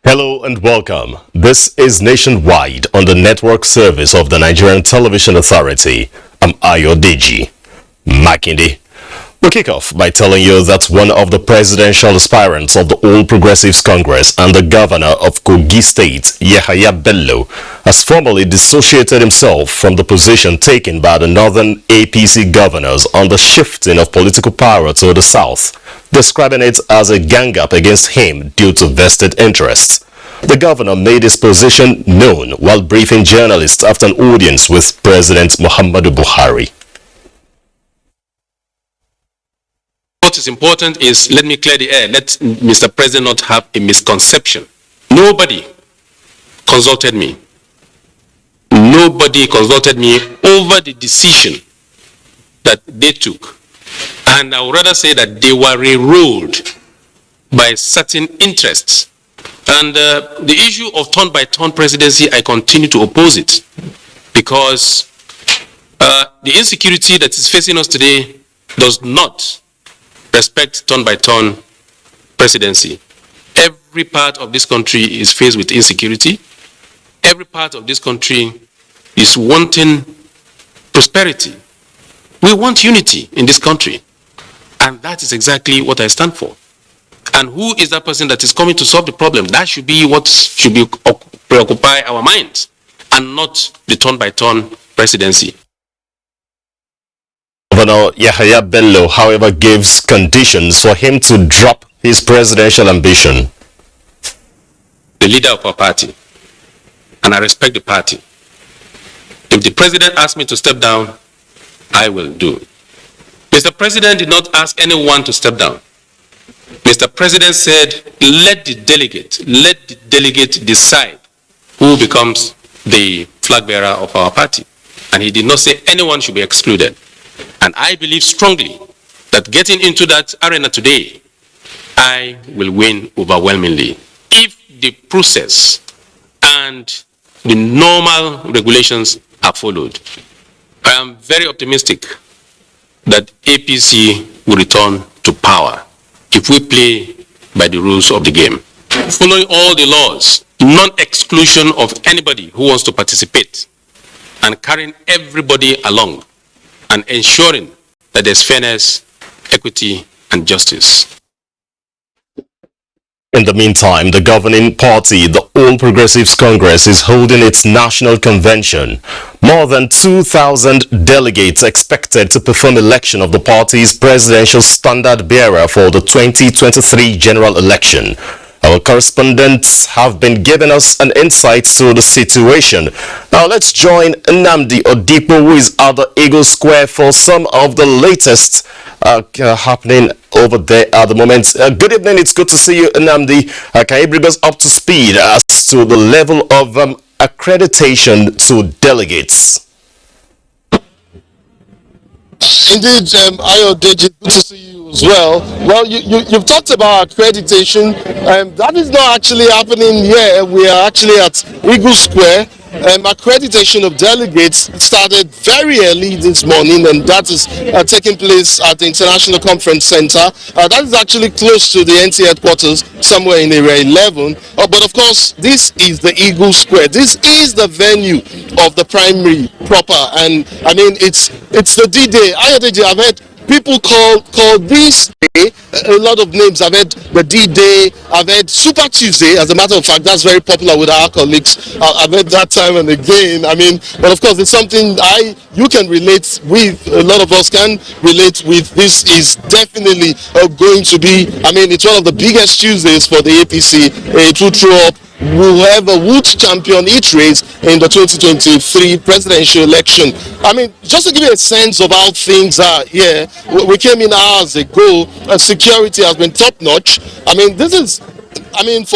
Hello and welcome. This is Nationwide on the network service of the Nigerian Television Authority. I'm Ayodeji Makinde. We'll kick off by telling you that one of the presidential aspirants of the All Progressives Congress and the governor of Kogi State, Yahaya Bello, has formally dissociated himself from the position taken by the northern APC governors on the shifting of political power to the south, describing it as a gang-up against him due to vested interests. The governor made his position known while briefing journalists after an audience with President Muhammadu Buhari. What is important is, let me clear the air, let Mr. President not have a misconception. Nobody consulted me. Nobody consulted me over the decision that they took. And I would rather say that they were railroaded by certain interests. And the issue of turn-by-turn presidency, I continue to oppose it. Because the insecurity that is facing us today does not respect turn-by-turn presidency. Every part of this country is faced with insecurity. Every part of this country is wanting prosperity. We want unity in this country. And that is exactly what I stand for. And who is that person that is coming to solve the problem? That should be what should be preoccupy our minds, and not the turn-by-turn presidency. Governor Yahaya Bello, however, gives conditions for him to drop his presidential ambition. The leader of our party, and I respect the party. If the president asks me to step down, I will do. Mr. President did not ask anyone to step down. Mr. President said, let the delegate decide who becomes the flag bearer of our party. And he did not say anyone should be excluded. And I believe strongly that getting into that arena today, I will win overwhelmingly. If the process and the normal regulations are followed, I am very optimistic that APC will return to power if we play by the rules of the game. Following all the laws, non-exclusion of anybody who wants to participate, and carrying everybody along, and ensuring that there's fairness, equity, and justice. In the meantime, the governing party, the All Progressives Congress, is holding its national convention. More than 2,000 delegates expected to perform election of the party's presidential standard bearer for the 2023 general election. Our correspondents have been giving us an insight to the situation. Now let's join Nnamdi Odipo, who is at the Eagle Square, for some of the latest happening over there at the moment. Good evening, it's good to see you, Nnamdi. Can you bring us up to speed as to the level of accreditation to delegates? Indeed, Ayodeji, good to see you as well. Well, you've talked about accreditation. That is not actually happening here. We are actually at Eagle Square. Accreditation of delegates started very early this morning, and that is taking place at the International Conference Center. That is actually close to the NTA headquarters, somewhere in area 11. But of course, this is the Eagle Square. This is the venue of the primary proper, and I mean it's the D-Day. I've heard people call this day a lot of names. I've heard the D-Day, I've heard Super Tuesday. As a matter of fact, that's very popular with our colleagues. I've heard that time and again. I mean, but of course, it's something you can relate with. A lot of us can relate with. This is definitely going to be, I mean, it's one of the biggest Tuesdays for the APC. It will throw up whoever would champion each race in the 2023 presidential election. I mean, just to give you a sense of how things are here, we came in hours ago, security has been top notch. I mean, this is, I mean,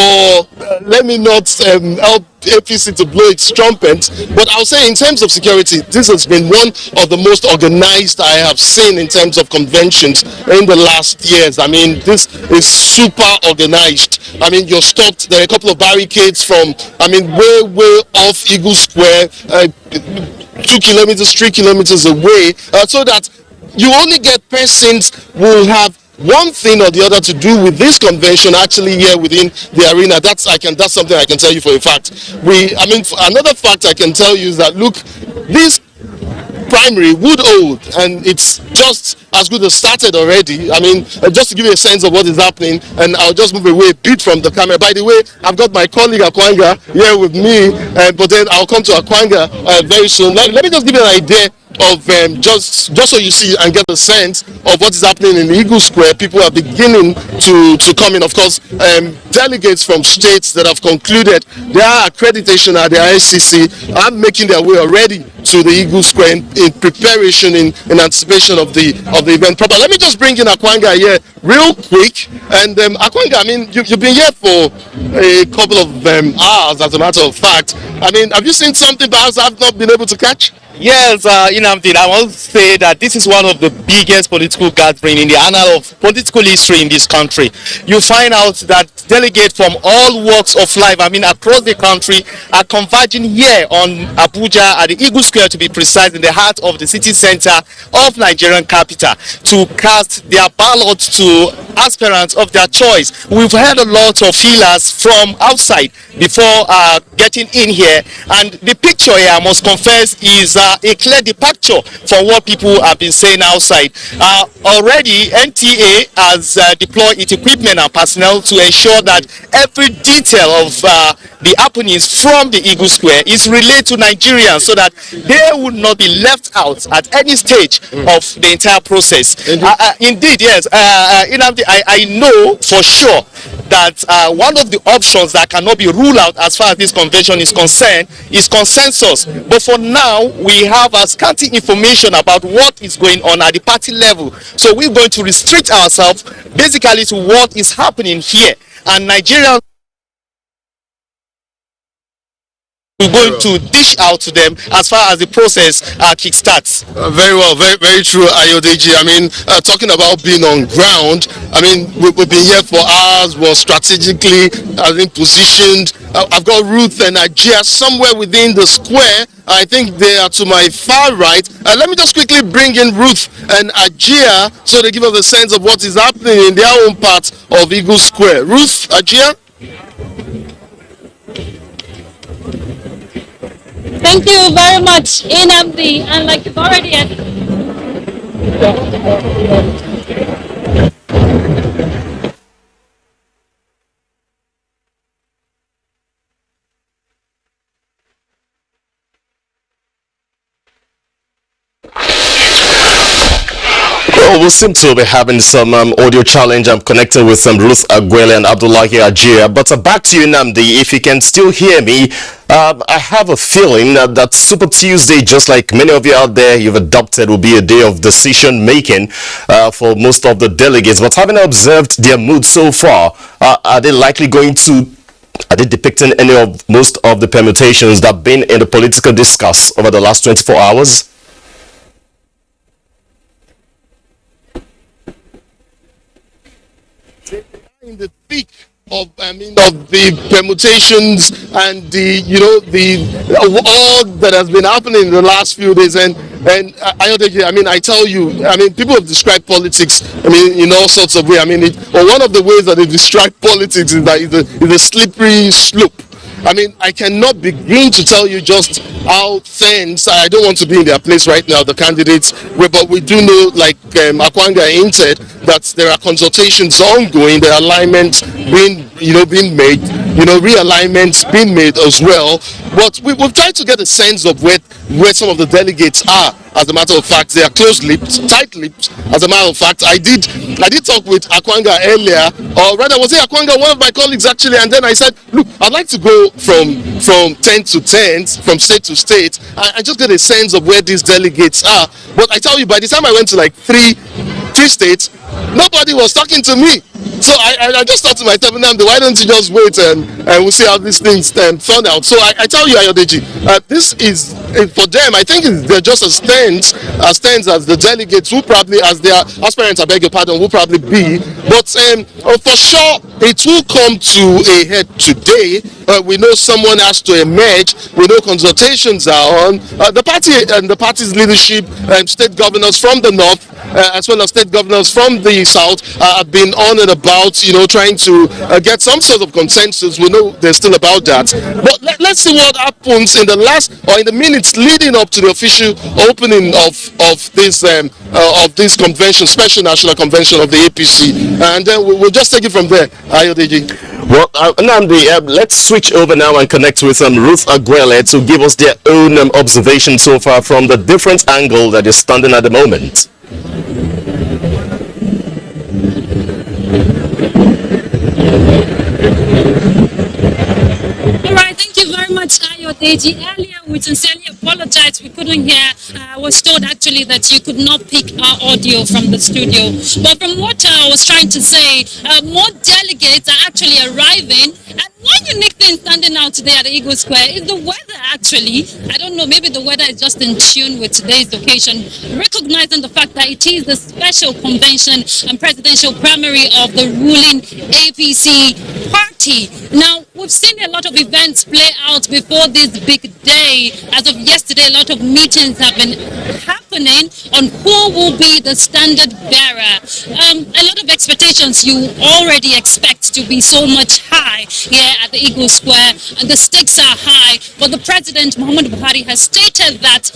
let me not help APC to blow its trumpet, but I'll say in terms of security, this has been one of the most organized I have seen in terms of conventions in the last years. I mean, this is super organized. I mean, you're stopped. There are a couple of barricades from, I mean, way off Eagle Square, 2 kilometers, 3 kilometers away, so that you only get persons who have one thing or the other to do with this convention actually here within the arena. That's something I can tell you for a fact. Another fact I can tell you is that, look, this primary would hold, and it's just as good as started already. I mean, just to give you a sense of what is happening, and I'll just move away a bit from the camera. By the way, I've got my colleague Akwanga here with me, but then I'll come to Akwanga very soon. Let me just give you an idea of just so you see and get a sense of what is happening in Eagle Square. People are beginning to come in. Of course, delegates from states that have concluded their accreditation at the ICC are making their way already to the Eagle Square in preparation, in anticipation of the event proper. Let me just bring in Akwanga here real quick. And Akwanga, I mean, you've been here for a couple of hours, as a matter of fact. I mean, have you seen something perhaps I've not been able to catch? Yes, Inamdi, I want to say that this is one of the biggest political gatherings in the annal of political history in this country. You find out that delegates from all walks of life, I mean across the country, are converging here on Abuja at the Eagle Square, to be precise, in the heart of the city center of Nigerian capital, to cast their ballot to aspirants of their choice. We've heard a lot of feelers from outside before getting in here, and the picture here, I must confess, is a clear departure from what people have been saying outside. Already NTA has deployed its equipment and personnel to ensure that every detail of the happenings from the Eagle Square is relayed to Nigerians, so that they would not be left out at any stage of the entire process. Indeed, yes. I know for sure that one of the options that cannot be ruled out as far as this convention is concerned is consensus. But for now, we have a scanty information about what is going on at the party level. So we're going to restrict ourselves basically to what is happening here. And Nigerians, we're going to dish out to them as far as the process kickstarts. Very well, very true, Ayodeji. I mean, talking about being on ground, I mean, we've been here for hours, we're strategically positioned. I've got Ruth and Ajia somewhere within the square. I think they are to my far right. Let me just quickly bring in Ruth and Ajia so they give us a sense of what is happening in their own part of Eagle Square. Ruth, Ajia? Thank you very much, Inamdi, and like you've already Well, we seem to be having some audio challenge. I'm connecting with Ruth Aguele and Abdullahi Ajia. But back to you, Namdi. If you can still hear me, I have a feeling that Super Tuesday, just like many of you out there, you've adopted, will be a day of decision making for most of the delegates. But having observed their mood so far, are they depicting any of most of the permutations that have been in the political discourse over the last 24 hours? In the thick of the permutations and all that has been happening in the last few days, and I tell you, people have described politics in all sorts of ways. One of the ways that they describe politics is that it's a slippery slope. I cannot begin to tell you just how things. I don't want to be in their place right now, the candidates, but we do know, like Akwanga hinted, that there are consultations ongoing, there are alignments being made, realignments being made as well. But we've tried to get a sense of where some of the delegates are. As a matter of fact, they are close-lipped, tight-lipped. As a matter of fact, I did talk with Akwanga earlier, or rather, was it Akwanga, one of my colleagues actually, and then I said, look, I'd like to go from 10 to 10, from state to state, and just get a sense of where these delegates are. But I tell you, by the time I went to like three states, nobody was talking to me. So I just thought to myself, Nnamdi, why don't you just wait and we'll see how these things turn out. So I tell you, Ayodeji, this is, for them, I think they're just as tense as the delegates who probably, as their aspirants, I beg your pardon, will probably be. But for sure, it will come to a head today. We know someone has to emerge. We know consultations are on. The party and the party's leadership, state governors from the north, as well as state governors from the south, have been on and about, trying to get some sort of consensus. We know they're still about that. But let's see what happens in the minutes leading up to the official opening of this convention, special national convention of the APC, and then we'll just take it from there. Ayodeji. Well, Nnamdi, let's switch over now and connect with Ruth Aguele to give us their own observation so far from the different angle that is standing at the moment. All right, thank you very much, Ayodeji. Earlier, we sincerely apologize. We couldn't hear. I was told actually that you could not pick our audio from the studio. But from what I was trying to say, more delegates are actually arriving. And one unique thing standing out today at the Eagle Square is the weather, actually. I don't know, maybe the weather is just in tune with today's occasion, recognizing the fact that it is the special convention and presidential primary of the ruling APC party. Now, we've seen a lot of events play out before this big day. As of yesterday, a lot of meetings have been happening on who will be the standard bearer. A lot of expectations you already expect to be so much high here at the Eagle Square, and the stakes are high. But the President, Muhammadu Buhari, has stated that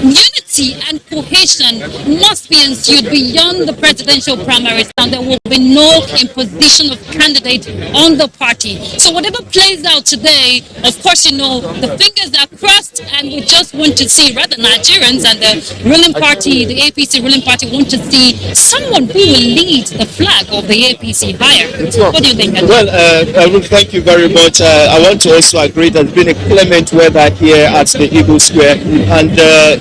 unity and cohesion must be ensued beyond the presidential primaries, and there will be no imposition of candidate on the party. So whatever plays out today, of course, the fingers are crossed, and we just want to see, rather Nigerians and the ruling party, the APC ruling party, want to see someone who will lead the flag of the APC higher. What do you think? Well, thank you very much. I want to also agree there's been a clement weather here at the Eagle Square, and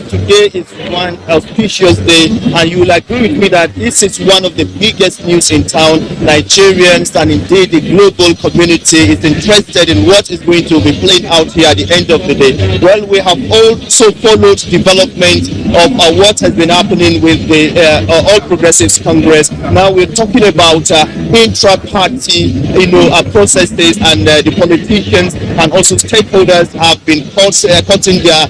today is one auspicious day, and you will agree with me that this is one of the biggest news in town. Nigerians and indeed the global community is interested in what is going to be playing out here at the end of the day. Well, we have also followed development of what has been happening with the All Progressives Congress. Now we're talking about intra-party, processes, and the politicians and also stakeholders have been cutting their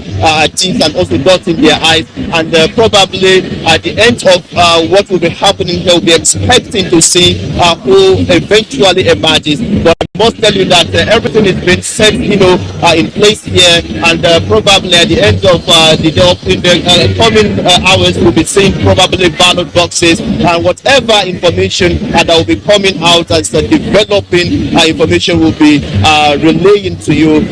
teeth and also dotting their eyes, and probably at the end of what will be happening here, we'll be expecting to see who eventually emerges. But I must tell you that everything is being set, in place here, and probably at the end of the coming hours, we'll be seeing probably ballot boxes and whatever information that will be coming out as the developing information will be relaying to you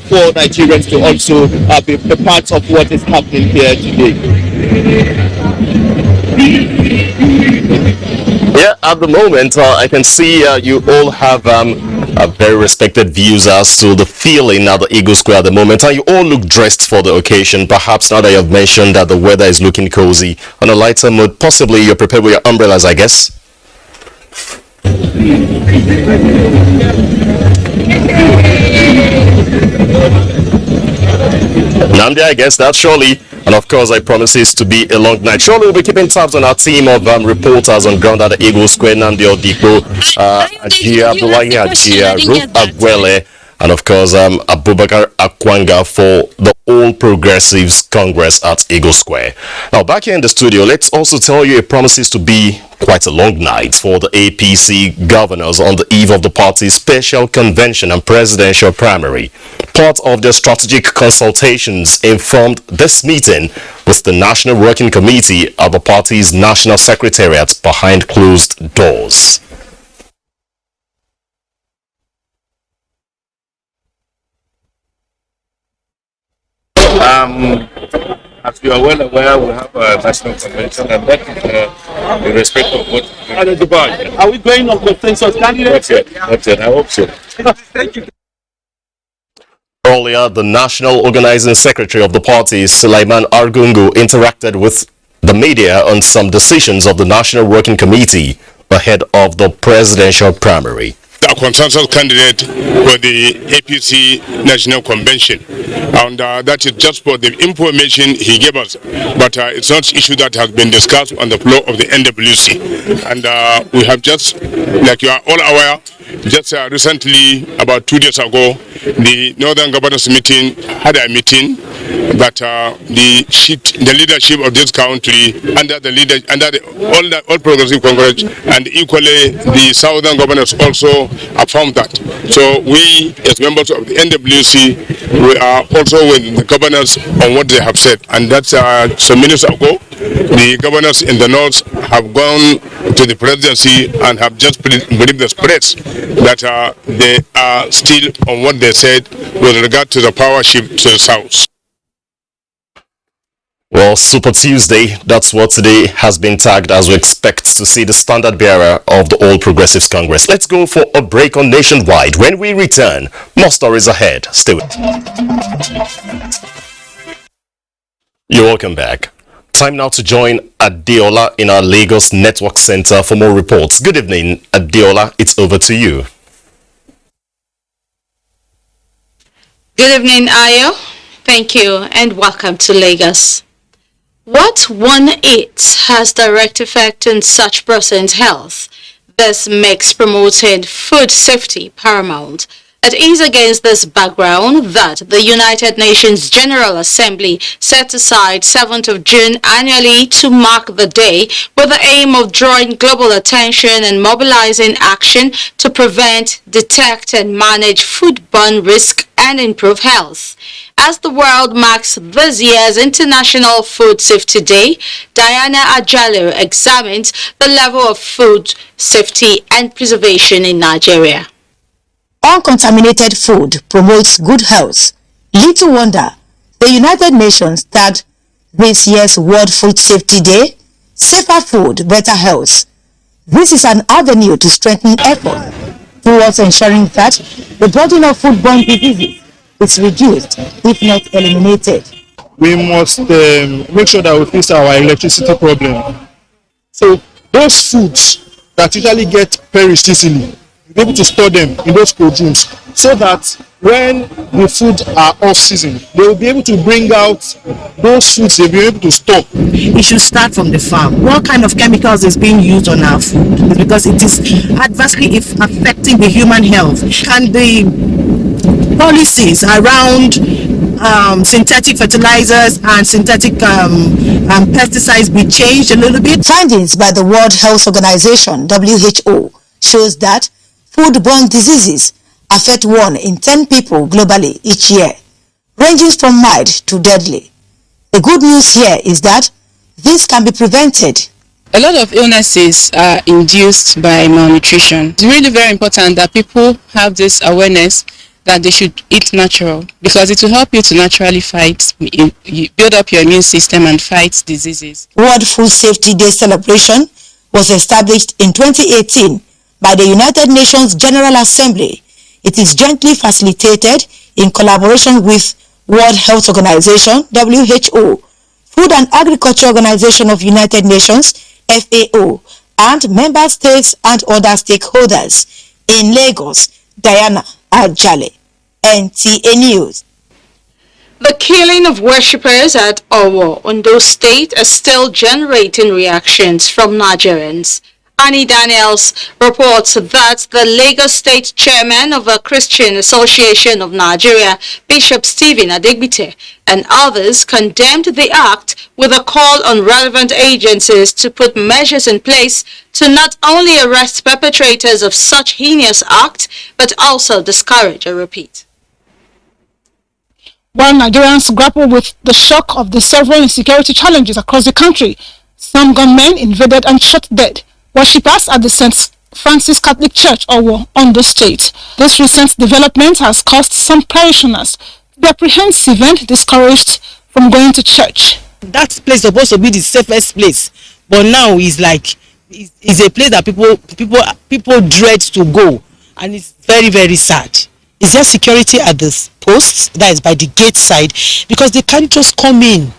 for Nigerians to also be a part of what is happening here today. Yeah, at the moment, I can see you all have very respected views as to the feeling at the Eagle Square at the moment, and you all look dressed for the occasion. Perhaps now that you have mentioned that the weather is looking cozy, on a lighter mood, possibly you're prepared with your umbrellas, I guess. Nnamdi, I guess that surely, and of course I promise this to be a long night. Surely we'll be keeping tabs on our team of reporters on ground at the Eagle Square. Nnamdi Odikpo, Ajia Abdullahi, Ajia Ruth Aguele, and of course Abubakar Akwanga for the All Progressives Congress at Eagle Square. Now back here in the studio, let's also tell you it promises to be quite a long night for the APC governors on the eve of the party's special convention and presidential primary. Part of their strategic consultations informed this meeting with the National Working Committee of the party's National Secretariat behind closed doors. As you are well aware, we have a national convention, and that is in respect of what. Are we going on consensus candidates? Not yet. I hope so. Thank you. Earlier, the National Organizing Secretary of the party, Sulaiman Argungu, interacted with the media on some decisions of the National Working Committee ahead of the presidential primary. A consensus candidate for the APC National Convention, and that is just for the information he gave us, but it's not issue that has been discussed on the floor of the NWC. And we have just, like you are all aware, just recently, about 2 days ago, the Northern Governors meeting had a meeting that the leadership of this country under the all Progressive Congress, and equally the Southern Governors also affirmed that. So we, as members of the NWC, we are also with the governors on what they have said, and that's some minutes ago. The governors in the north have gone to the presidency and have just believed the press that they are still on what they said with regard to the power shift to the south. Well, Super Tuesday, that's what today has been tagged as we expect to see the standard bearer of the All Progressives Congress. Let's go for a break on Nationwide. When we return, more stories ahead. Stay with us. You're welcome back. Time now to join Adeola in our Lagos Network Center for more reports. Good evening, Adeola. It's over to you. Good evening, Ayo. Thank you and welcome to Lagos. What one eats has direct effect on such person's health. This makes promoting food safety paramount. It is against this background that the United Nations General Assembly set aside 7th of June annually to mark the day with the aim of drawing global attention and mobilizing action to prevent, detect and manage foodborne risk and improve health. As the world marks this year's International Food Safety Day, Diana Ajalo examines the level of food safety and preservation in Nigeria. Uncontaminated food promotes good health. Little wonder, the United Nations tagged this year's World Food Safety Day, Safer Food, Better Health. This is an avenue to strengthen effort towards ensuring that the burden of foodborne diseases is reduced, if not eliminated. We must make sure that we fix our electricity problem. So those foods that usually get perished easily, be able to store them in those cold rooms so that when the food are off season, they will be able to bring out those foods they'll be able to store. It should start from the farm. What kind of chemicals is being used on our food? It's because it is adversely affecting the human health. Can the policies around synthetic fertilizers and synthetic pesticides be changed a little bit? Findings by the World Health Organization, WHO, shows that foodborne diseases affect 1 in 10 people globally each year, ranging from mild to deadly. The good news here is that this can be prevented. A lot of illnesses are induced by malnutrition. It's really very important that people have this awareness that they should eat natural, because it will help you to naturally fight, you build up your immune system and fight diseases. World Food Safety Day celebration was established in 2018 by the United Nations General Assembly. It is jointly facilitated in collaboration with World Health Organization, WHO, Food and Agriculture Organization of United Nations, FAO, and member states and other stakeholders. In Lagos, Diana Ajale, NTA News. The killing of worshippers at Owo, Ondo State, is still generating reactions from Nigerians. Annie Daniels reports that the Lagos State Chairman of the Christian Association of Nigeria, Bishop Stephen Adegbite, and others condemned the act with a call on relevant agencies to put measures in place to not only arrest perpetrators of such heinous act, but also discourage a repeat. While Nigerians grapple with the shock of the several insecurity challenges across the country, some gunmen invaded and shot dead worshippers at the St. Francis Catholic Church, Owo, Ondo State. This recent development has caused some parishioners to be apprehensive and discouraged from going to church. That place is supposed to be the safest place, but now it's like it's a place that people dread to go, and it's very, very sad. Is there security at this post, that is by the gate side, because they can't just come in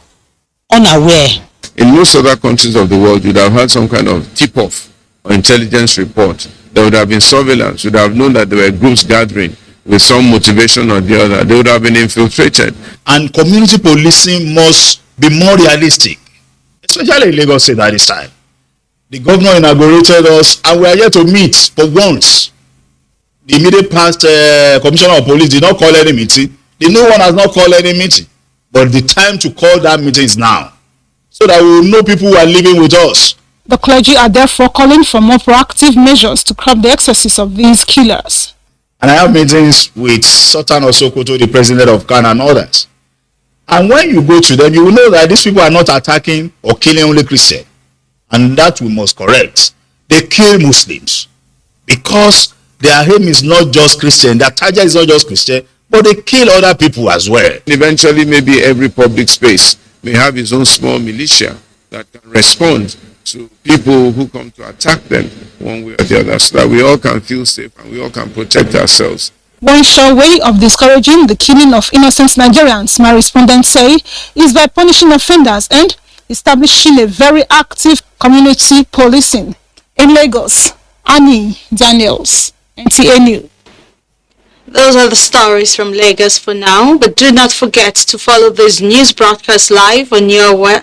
unaware? In most other countries of the world, you'd have had some kind of tip-off or intelligence report. There would have been surveillance. You'd have known that there were groups gathering with some motivation or the other. They would have been infiltrated. And community policing must be more realistic, especially in Lagos State at this time. The governor inaugurated us, and we are yet to meet for once. The immediate past commissioner of police did not call any meeting. The new one has not called any meeting. But the time to call that meeting is now, so that we will know people who are living with us. The clergy are therefore calling for more proactive measures to curb the excesses of these killers. And I have meetings with Sultan of Sokoto, the president of Ghana, and others. And when you go to them, you will know that these people are not attacking or killing only Christians. And that we must correct. They kill Muslims because their aim is not just Christian. Their target is not just Christian, but they kill other people as well. Eventually, maybe every public space may have its own small militia that can respond to people who come to attack them one way or the other, so that we all can feel safe and we all can protect ourselves. One sure way of discouraging the killing of innocent Nigerians, my respondents say, is by punishing offenders and establishing a very active community policing. In Lagos, Annie Daniels, NTA News. Those are the stories from Lagos for now, but do not forget to follow this news broadcast live on our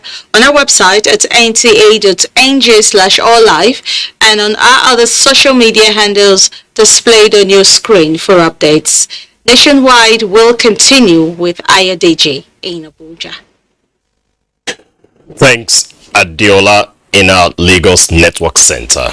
website at nta.ng/alllive and on our other social media handles displayed on your screen for updates. Nationwide will continue with Ayodeji in Abuja. Thanks, Adiola, in our Lagos Network Center.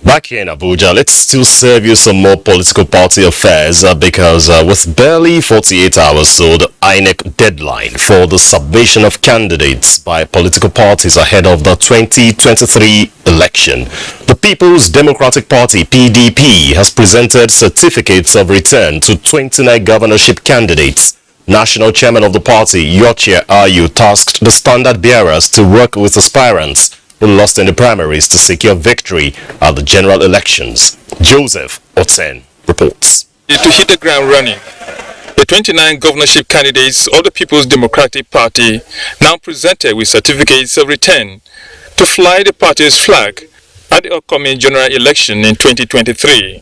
Back here in Abuja, let's still serve you some more political party affairs because with barely 48 hours, so the INEC deadline for the submission of candidates by political parties ahead of the 2023 election, the People's Democratic Party, PDP, has presented certificates of return to 29 governorship candidates. National chairman of the party, Yochie Ayu, tasked the standard bearers to work with aspirants who lost in the primaries to secure victory at the general elections. Joseph Oten reports. To hit the ground running, the 29 governorship candidates of the People's Democratic Party now presented with certificates of return to fly the party's flag at the upcoming general election in 2023.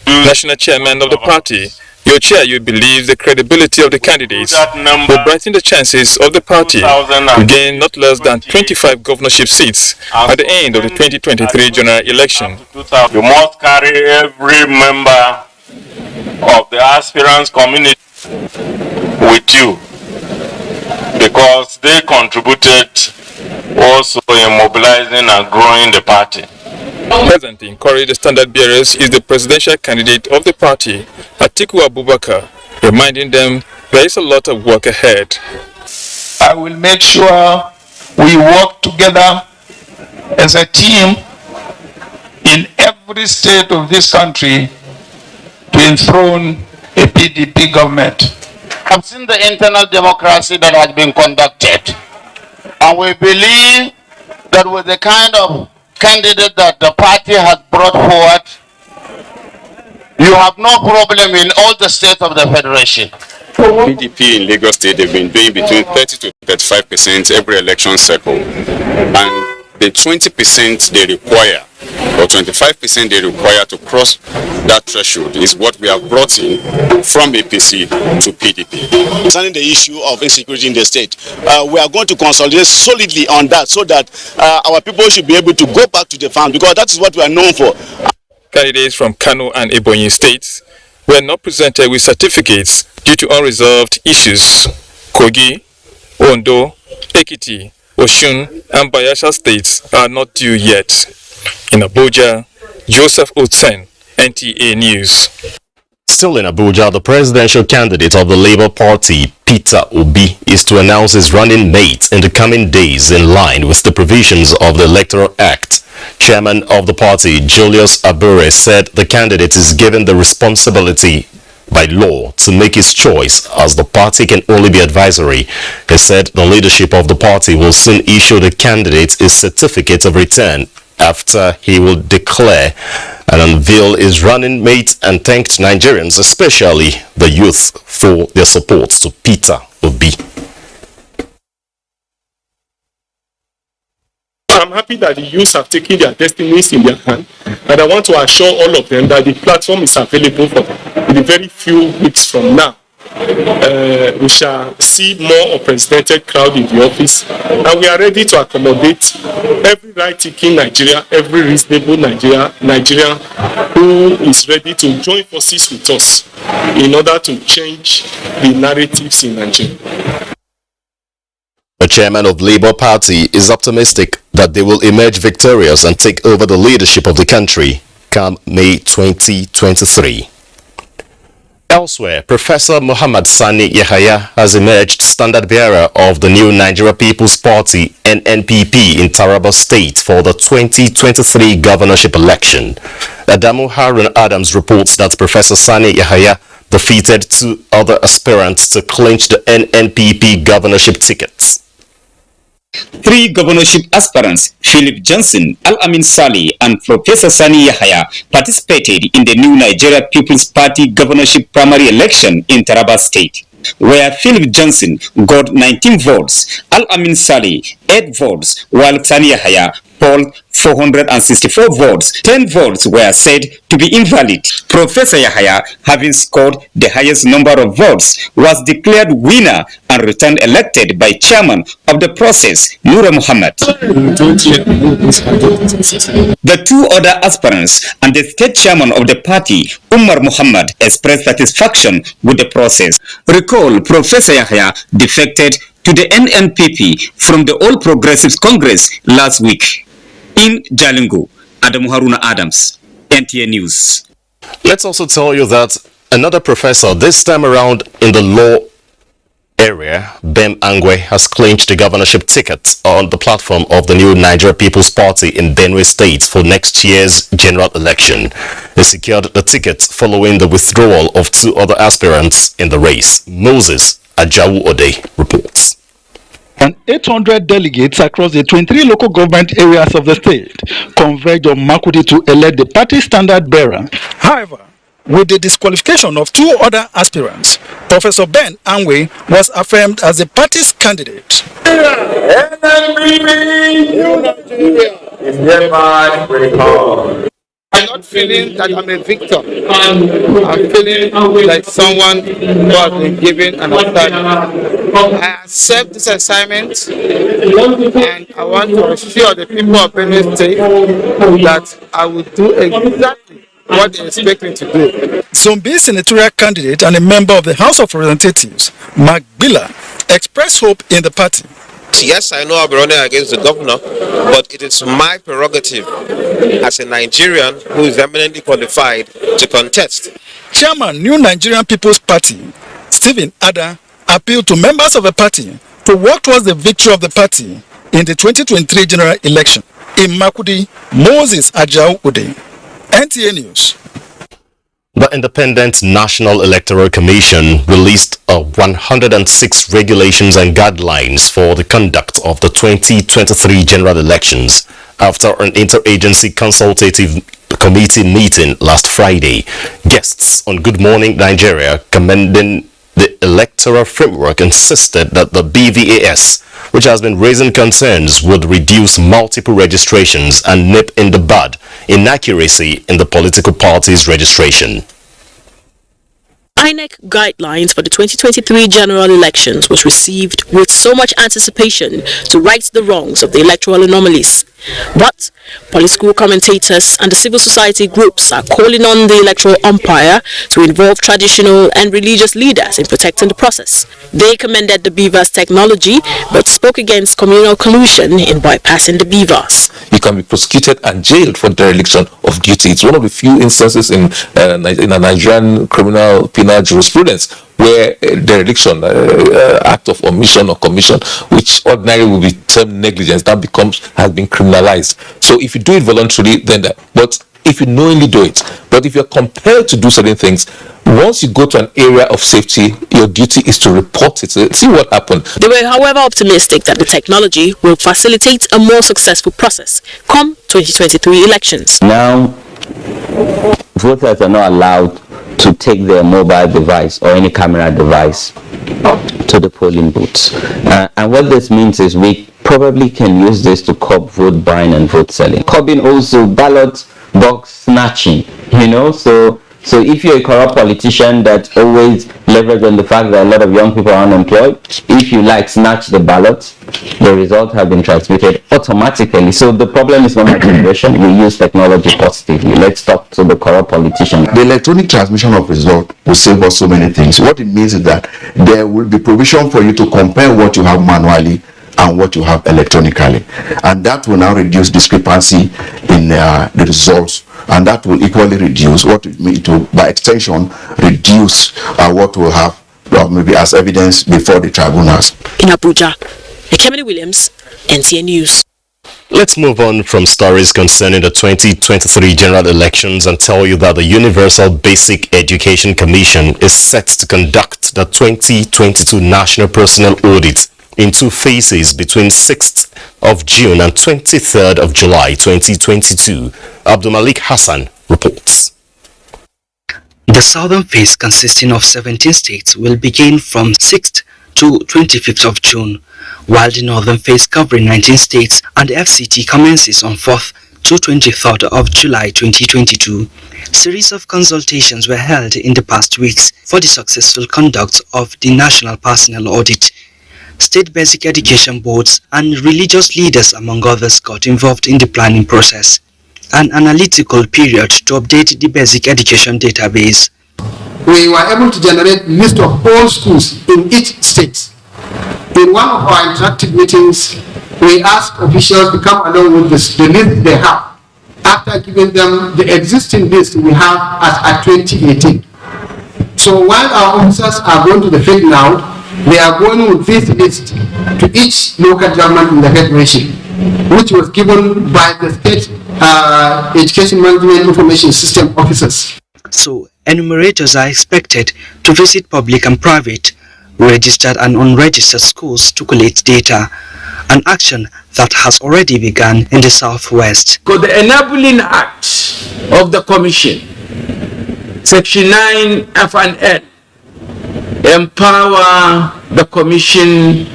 National chairman of the party, Yochie Ayu, believes the credibility of the candidates will brighten the chances of the party to gain not less than 25 governorship seats at the end of the 2023 general election. You must carry every member of the aspirants community with you, because they contributed also in mobilizing and growing the party. Present to encourage the standard bearers is the presidential candidate of the party, Atiku Abubakar, reminding them there is a lot of work ahead. I will make sure we work together as a team in every state of this country to enthrone a PDP government. I've seen the internal democracy that has been conducted, and we believe that with the kind of candidate that the party has brought forward, you have no problem in all the states of the federation. PDP in Lagos State, they've been doing between 30 to 35% every election cycle, and the 20% they require or 25% they require to cross that threshold is what we have brought in from APC to PDP. Concerning the issue of insecurity in the state, we are going to consolidate solidly on that so that our people should be able to go back to the farm, because that is what we are known for. Candidates from Kano and Ebonyi states were not presented with certificates due to unresolved issues. Kogi, Ondo, Ekiti, Osun and Bayelsa states are not due yet. In Abuja, Joseph Oten, NTA News. Still in Abuja, the presidential candidate of the Labour Party, Peter Obi, is to announce his running mate in the coming days in line with the provisions of the Electoral Act. Chairman of the party, Julius Abure, said the candidate is given the responsibility by law to make his choice, as the party can only be advisory. He said the leadership of the party will soon issue the candidate a certificate of return after he will declare and unveil his running mate, and thanked Nigerians, especially the youth, for their support to Peter Obi. I'm happy that the youth have taken their destinies in their hand, and I want to assure all of them that the platform is available for them. In a very few weeks from now, we shall see more unprecedented crowd in the office, and we are ready to accommodate every right-thinking Nigeria, every reasonable Nigerian who is ready to join forces with us in order to change the narratives in Nigeria. The chairman of Labour Party is optimistic that they will emerge victorious and take over the leadership of the country come May 2023. Elsewhere, Professor Muhammad Sani Yahaya has emerged standard bearer of the new Nigeria People's Party NNPP in Taraba State for the 2023 governorship election. Adamu Harun Adams reports that Professor Sani Yahaya defeated two other aspirants to clinch the NNPP governorship tickets. Three governorship aspirants, Philip Johnson, Al-Amin Saleh, and Professor Sani Yahaya, participated in the new Nigeria People's Party governorship primary election in Taraba State, where Philip Johnson got 19 votes, Al-Amin Saleh 8 votes, while Sani Yahaya polled 464 votes. 10 votes were said to be invalid. Professor Yahaya, having scored the highest number of votes, was declared winner and returned elected by chairman of the process, Nura Muhammad. The two other aspirants and the state chairman of the party, Umar Muhammad, expressed satisfaction with the process. Recall, Professor Yahaya defected to the NNPP from the All Progressives Congress last week. In Jalingo, Adamu Haruna Adams, NTA News. Let's also tell you that another professor, this time around in the law area, Bem Angwe, has clinched the governorship ticket on the platform of the new Nigeria People's Party in Benue State for next year's general election. He secured the ticket following the withdrawal of two other aspirants in the race. Moses Ajawu Ode reports. And 800 delegates across the 23 local government areas of the state converged on Makurdi to elect the party standard bearer. However, with the disqualification of two other aspirants, Professor Ben Anwe was affirmed as the party's candidate. I'm not feeling that I'm a victim. I'm feeling like someone who has been given an assignment. I accept this assignment, and I want to assure the people of Benue State that I will do exactly what they expect me to do. Zombi senatorial candidate and a member of the House of Representatives, Mark Billa, expressed hope in the party. Yes, I know I'll be running against the governor, but it is my prerogative as a Nigerian who is eminently qualified to contest. Chairman, New Nigerian People's Party, Stephen Ada, appealed to members of the party to work towards the victory of the party in the 2023 general election. In Makurdi, Moses Ajao Ude, NTA News. The Independent National Electoral Commission released 106 regulations and guidelines for the conduct of the 2023 general elections after an interagency consultative committee meeting last Friday. Guests on Good Morning Nigeria commending the electoral framework insisted that the BVAS, which has been raising concerns, would reduce multiple registrations and nip in the bud inaccuracy in the political party's registration. INEC guidelines for the 2023 general elections was received with so much anticipation to right the wrongs of the electoral anomalies. But political commentators and the civil society groups are calling on the electoral umpire to involve traditional and religious leaders in protecting the process. They commended the beavers' technology but spoke against communal collusion in bypassing the beavers. You can be prosecuted and jailed for dereliction of duty. It's one of the few instances in a Nigerian criminal penal jurisprudence where dereliction, act of omission or commission, which ordinarily would be termed negligence, that has been criminalized. So if you do it voluntarily, then but if you knowingly do it, but if you're compelled to do certain things, once you go to an area of safety, your duty is to report it. See what happened. They were, however, optimistic that the technology will facilitate a more successful process come 2023 elections. Now, voters are not allowed to take their mobile device or any camera device to the polling booths. And what this means is we probably can use this to curb vote buying and vote selling. Curbing also ballot box snatching, So if you're a corrupt politician that always leverage on the fact that a lot of young people are unemployed, if you snatch the ballots, the results have been transmitted automatically. So the problem is not my generation. We use technology positively. Let's talk to the corrupt politician. The electronic transmission of results will save us so many things. What it means is that there will be provision for you to compare what you have manually and what you have electronically, and that will now reduce discrepancy in the results, and that will equally reduce what it means to, by extension, reduce what we'll have maybe as evidence before the tribunals. In Abuja, Ekemini Williams, NTA News. Let's move on from stories concerning the 2023 general elections and tell you that the Universal Basic Education Commission is set to conduct the 2022 National Personnel Audit in two phases between 6th of June and 23rd of July 2022. Abdulmalik Hassan reports. The southern phase, consisting of 17 states, will begin from 6th to 25th of June, while the northern phase, covering 19 states and the FCT, commences on 4th to 23rd of July 2022. Series of consultations were held in the past weeks for the successful conduct of the National Personnel Audit. State basic education boards and religious leaders, among others, got involved in the planning process. An analytical period to update the basic education database. We were able to generate list of all schools in each state. In one of our interactive meetings, we asked officials to come along with the list they have, after giving them the existing list we have at 2018. So while our officers are going to the field now, they are going with this list to each local government in the federation, which was given by the state education management information system officers. So enumerators are expected to visit public and private, registered and unregistered schools to collect data, an action that has already begun in the southwest. The Enabling Act of the Commission, Section 9 F and N, empower the Commission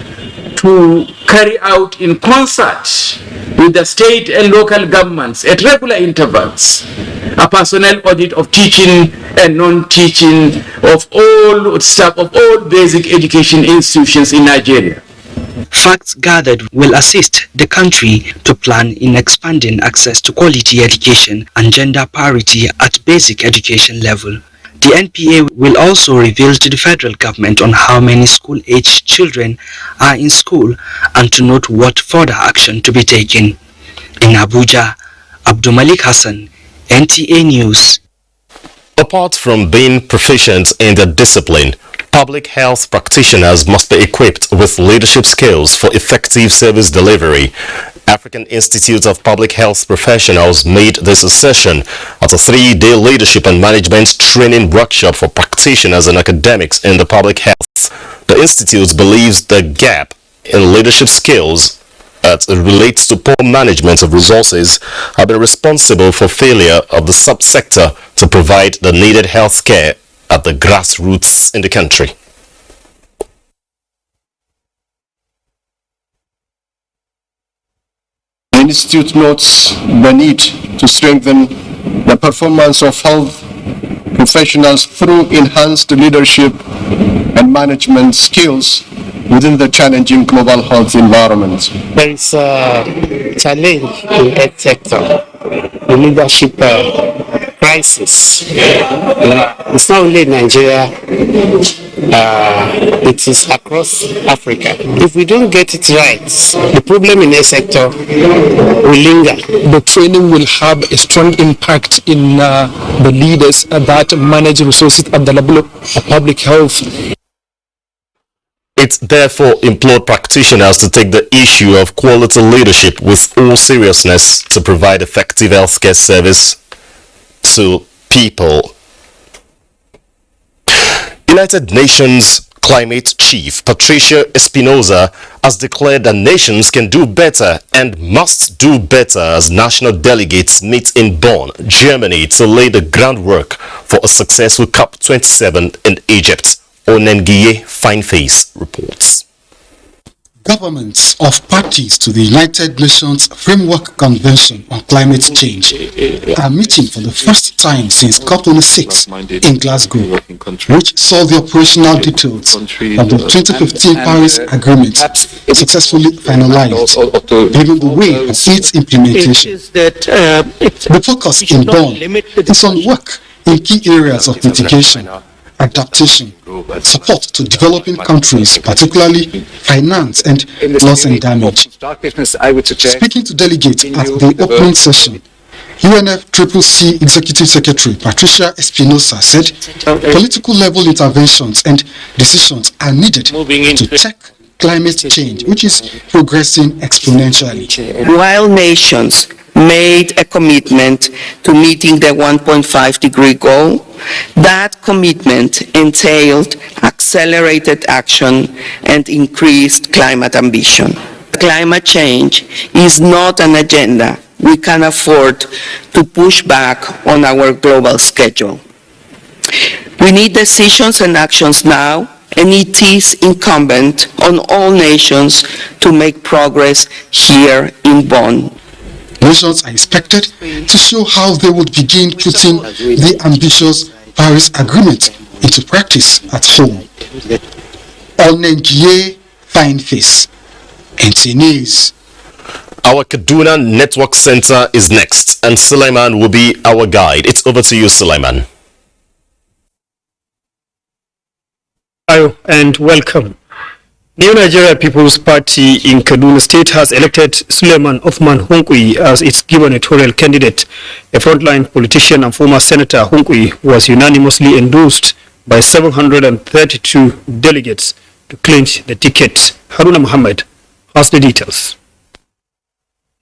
to carry out in concert with the state and local governments at regular intervals a personnel audit of teaching and non-teaching of all staff of all basic education institutions in Nigeria. Facts gathered will assist the country to plan in expanding access to quality education and gender parity at basic education level. The NPA will also reveal to the federal government on how many school-aged children are in school and to note what further action to be taken. In Abuja, Abdulmalik Hassan, NTA News. Apart from being proficient in their discipline, public health practitioners must be equipped with leadership skills for effective service delivery. African Institute of Public Health Professionals made this assertion at a 3-day leadership and management training workshop for practitioners and academics in the public health. The institute believes the gap in leadership skills as it relates to poor management of resources have been responsible for failure of the subsector to provide the needed health care at the grassroots in the country. The Institute notes the need to strengthen the performance of health professionals through enhanced leadership and management skills within the challenging global health environment. There is a challenge in health sector, the leadership crisis. It's not only in Nigeria, it is across Africa. If we don't get it right, the problem in health sector will linger. The training will have a strong impact in the leaders that manage resources at the level of public health. It therefore implored practitioners to take the issue of quality leadership with all seriousness to provide effective healthcare service to people. United Nations Climate Chief Patricia Espinosa has declared that nations can do better and must do better as national delegates meet in Bonn, Germany to lay the groundwork for a successful COP27 in Egypt. Onengiye Fineface reports. Governments of parties to the United Nations Framework Convention on Climate Change are meeting for the first time since COP26 in Glasgow, which saw the operational details of the 2015 Paris Agreement successfully finalized, paving the way for its implementation. The focus in Bonn is on work in key areas of mitigation, adaptation, support to developing countries, particularly finance and loss and damage. Speaking to delegates at the opening session, UNFCCC Executive Secretary Patricia Espinosa said political level interventions and decisions are needed to check climate change, which is progressing exponentially. While nations made a commitment to meeting the 1.5-degree goal, that commitment entailed accelerated action and increased climate ambition. Climate change is not an agenda we can afford to push back on our global schedule. We need decisions and actions now, and it is incumbent on all nations to make progress here in Bonn. Nations are expected to show how they would begin putting the ambitious Paris Agreement into practice at home. Onengiye Fineface, NTA News. Our Kaduna Network Center is next, and Suleiman will be our guide. It's over to you, Suleiman. Hello and welcome. New Nigeria People's Party in Kaduna State has elected Suleiman Othman Hunkui as its gubernatorial candidate. A frontline politician and former Senator Hunkui was unanimously endorsed by 732 delegates to clinch the ticket. Haruna Muhammad has the details.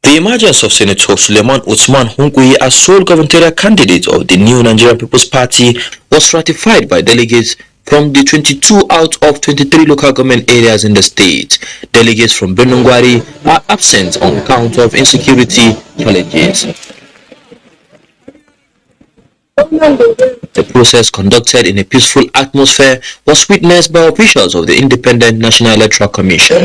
The emergence of Senator Suleiman Othman Hunkui as sole gubernatorial candidate of the New Nigerian People's Party was ratified by delegates from the 22 out of 23 local government areas in the state. Delegates from Benungwari are absent on account of insecurity challenges. The process, conducted in a peaceful atmosphere, was witnessed by officials of the Independent National Electoral Commission.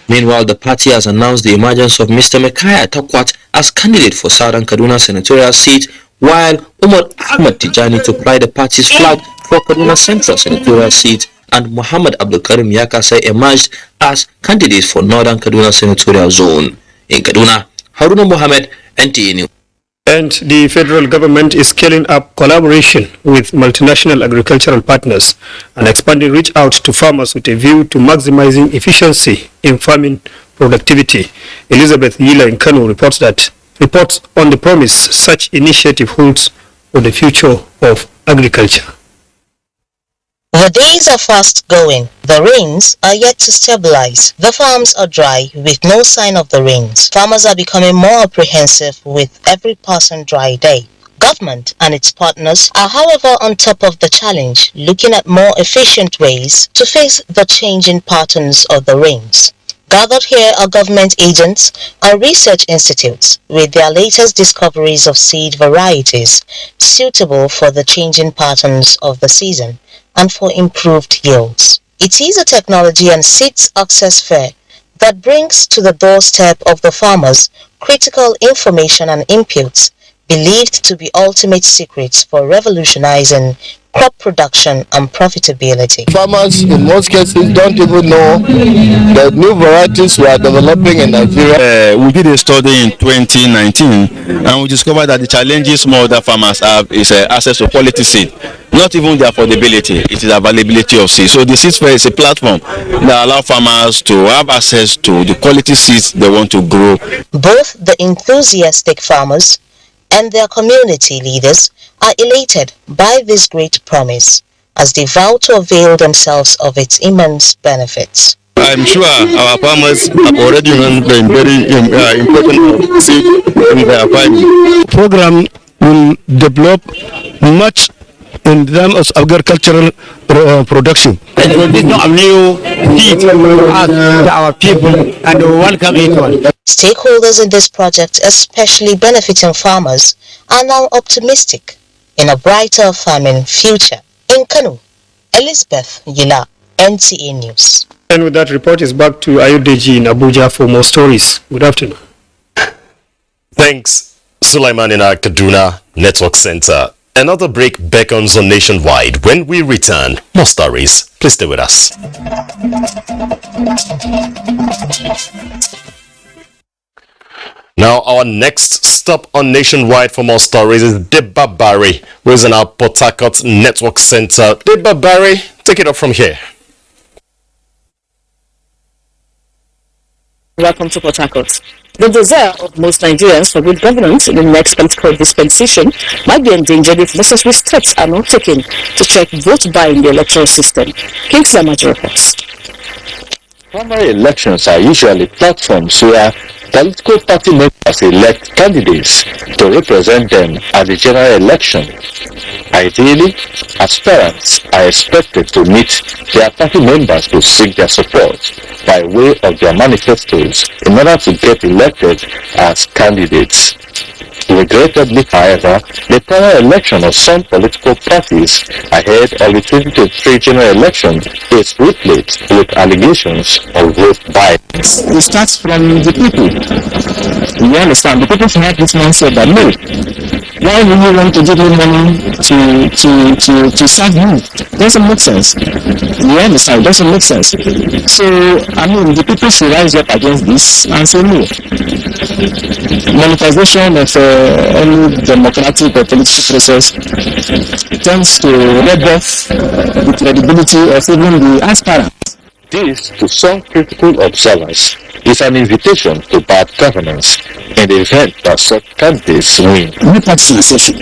Meanwhile, the party has announced the emergence of Mr. Mekaya Takwat as candidate for Southern Kaduna senatorial seat, while Umar Ahmad Tijani to fly the party's flag for Kaduna Central senatorial seat, and Muhammad Abdul Karim Yakasa emerged as candidates for Northern Kaduna senatorial zone. In Kaduna, Haruna Mohammed, NTA News. And the federal government is scaling up collaboration with multinational agricultural partners and expanding reach out to farmers with a view to maximizing efficiency in farming productivity. Elizabeth Yila in Kano reports on the promise such initiative holds for the future of agriculture. The days are fast going. The rains are yet to stabilize. The farms are dry with no sign of the rains. Farmers are becoming more apprehensive with every passing dry day. Government and its partners are, however, on top of the challenge, looking at more efficient ways to face the changing patterns of the rains. Gathered here are government agents and research institutes with their latest discoveries of seed varieties suitable for the changing patterns of the season and for improved yields. It is a technology and seeds access fair that brings to the doorstep of the farmers critical information and inputs believed to be ultimate secrets for revolutionizing crop production and profitability. Farmers in most cases don't even know the new varieties we are developing in Nigeria. We did a study in 2019 and we discovered that the challenges smallholder farmers have is access to quality seed. Not even the affordability, it is availability of seed. So the seed fair is a platform that allows farmers to have access to the quality seeds they want to grow. Both the enthusiastic farmers and their community leaders are elated by this great promise as they vow to avail themselves of its immense benefits. I'm sure our farmers have already learned the very important seed in their farming. The program will develop much in terms of agricultural production. Introduction of new seeds to our people and we welcome it. Stakeholders in this project, especially benefiting farmers, are now optimistic in a brighter farming future. In Kano, Elizabeth Yila, NTA News. And with that report is back to Ayodeji in Abuja for more stories. Good afternoon. Thanks, Sulaiman in our Kaduna Network Center. Another break beckons on Nationwide. When we return, more stories. Please stay with us. Now, our next stop on Nationwide for more stories is Deba Barry, who is in our Port Harcourt Network Center. Deba Barry, take it up from here. Welcome to Port Harcourt. The desire of most Nigerians for good governance in the next political dispensation might be endangered if necessary steps are not taken to check vote buying the electoral system. Kingsley Amajo reports. Primary elections are usually platforms where political party members elect candidates to represent them at the general election. Ideally, aspirants are expected to meet their party members to seek their support by way of their manifestos in order to get elected as candidates. Regrettably, however, the primary election of some political parties ahead of the 2023 general election is replete with allegations of vote buying. It starts from the people. You understand? The people have this mindset that no, why would you want to give me money to serve you? Doesn't make sense. You understand? Doesn't make sense. So I mean, the people should rise up against this and say no. Monetization of any democratic or political process tends to rebuff the credibility of even the aspirants. This, to some critical observers, is an invitation to bad governance in the event that such candidates win. No participation.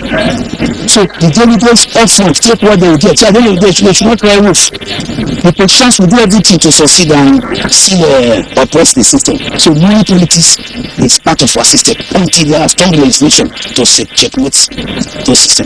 So the delegates often take what they get. So I don't know, they should not try rules. The politicians will do everything to succeed and still oppress the system. So money politics is part of our system until there are strong legislation to checkmate the system.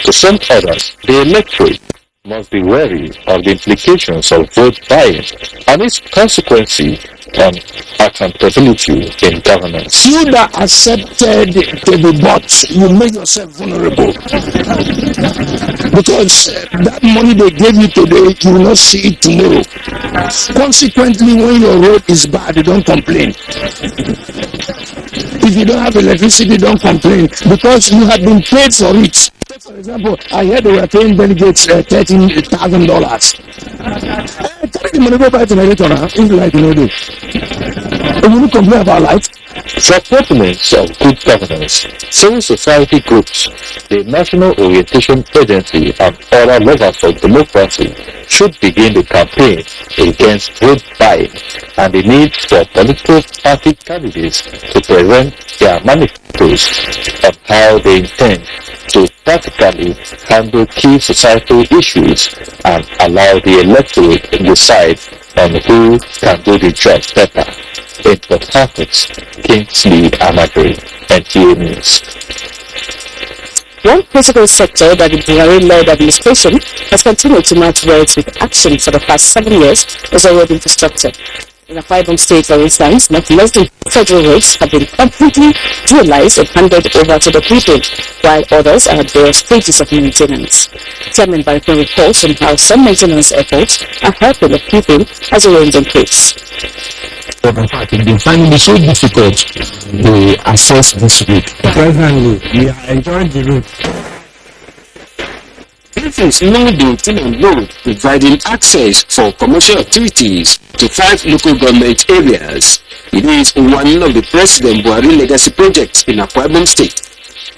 To some others, the electorate must be wary of the implications of vote buying and its consequences on accountability in governance. You that accepted to be bought, you make yourself vulnerable. Because that money they gave you today, you will not see it tomorrow. Consequently, when your road is bad, you don't complain. If you don't have electricity, don't complain because you have been paid for it. For example, I heard they were paying delegates $13,000. Carry the money go buy generator now. If you like, you know this. And you complain about light. For proponents of good governance, civil society groups, the National Orientation Agency, and other lovers of democracy should begin the campaign against vote buying and the need for political party candidates to present their manifestos on how they intend to practically handle key societal issues and allow the electorate to decide on who can do the job better. In Port Harcourt, Kingsley Amadew, NTA News. One critical sector that the Buhari-led administration has continued to match words with action for the past 7 years is road infrastructure. In a Akwa state, for instance, not less than federal roads have been completely dualized and handed over to the people, while others are at various stages of maintenance. Chairman Barikun reports on how some maintenance efforts are helping the people as a range increase. But in fact, we've been finding it so difficult to access this route. Presently, we are enjoying the route. This is now the Untitled Road, providing access for commercial activities to 5 local government areas. It is one of the President Buhari legacy projects in Akwa State.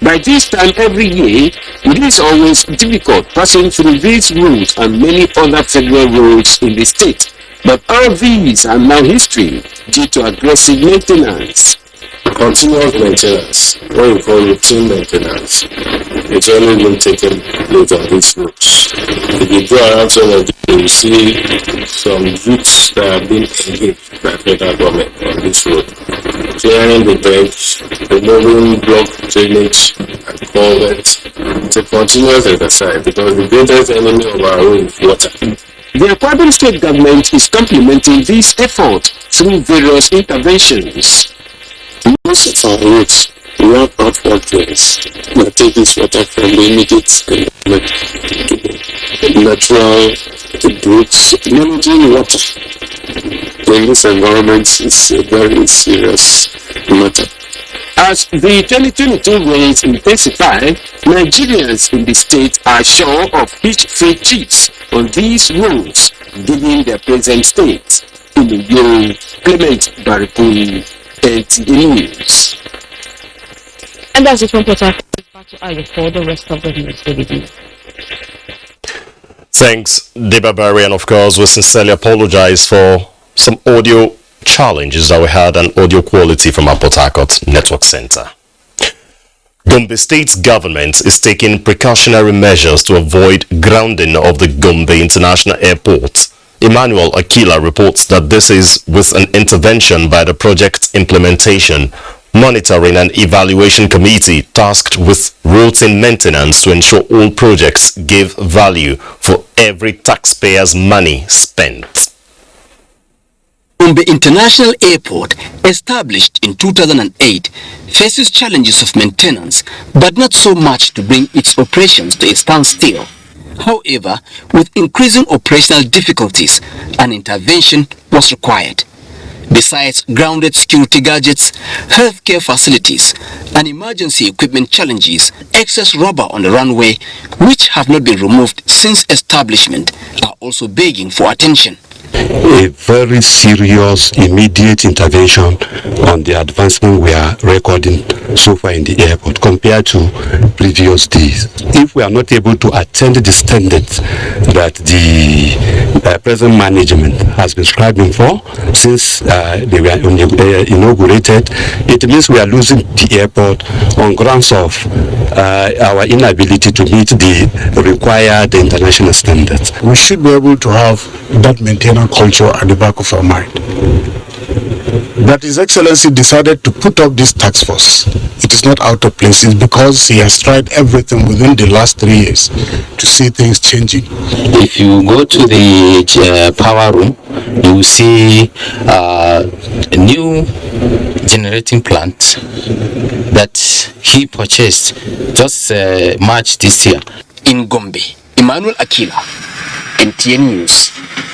By this time every year, it is always difficult passing through these roads and many other federal roads in the state. But all these are now history due to aggressive maintenance. Continuous maintenance, what we call routine maintenance, it's only been taken place on these roads. If you go around some of them, you will see some routes that have been engaged by federal government on this road. Clearing the bench, removing block drainage and culverts. It's a continuous exercise because the greatest enemy of our road is water. The Akwa state government is complementing this effort through various interventions. Most of our roads, we have outward drains that take this water from the immediate environment to the natural brooks. Managing water in this environment is a very serious matter. As the 2022 rains intensify, Nigerians in the state are sure of hitch-free trips on these roads, given their present state. In the Yo, Clement Barikun, NTA News. And that's it from Port Harcourt. Back to Ayo for the rest of the news. Thanks, Debabari, and of course we sincerely apologize for some audio challenges that we had and audio quality from our Port Harcourt Network Center. Gombe State's government is taking precautionary measures to avoid grounding of the Gombe International Airport. Emmanuel Akila reports that this is with an intervention by the project implementation, monitoring and evaluation committee tasked with routine maintenance to ensure all projects give value for every taxpayer's money spent. Gombe International Airport, established in 2008, faces challenges of maintenance, but not so much to bring its operations to a standstill. However, with increasing operational difficulties, an intervention was required. Besides grounded security gadgets, healthcare facilities, and emergency equipment challenges, excess rubber on the runway, which have not been removed since establishment, are also begging for attention. A very serious, immediate intervention on the advancement we are recording so far in the airport compared to previous days. If we are not able to attend the standards that the present management has been striving for since they were inaugurated, it means we are losing the airport on grounds of our inability to meet the required international standards. We should be able to have that maintenance culture at the back of our mind. That His Excellency decided to put up this task force. It is not out of place. It's because he has tried everything within the last 3 years to see things changing. If you go to the power room, you will see a new generating plant that he purchased just March this year. In Gombe, Emmanuel Akila, NTA News.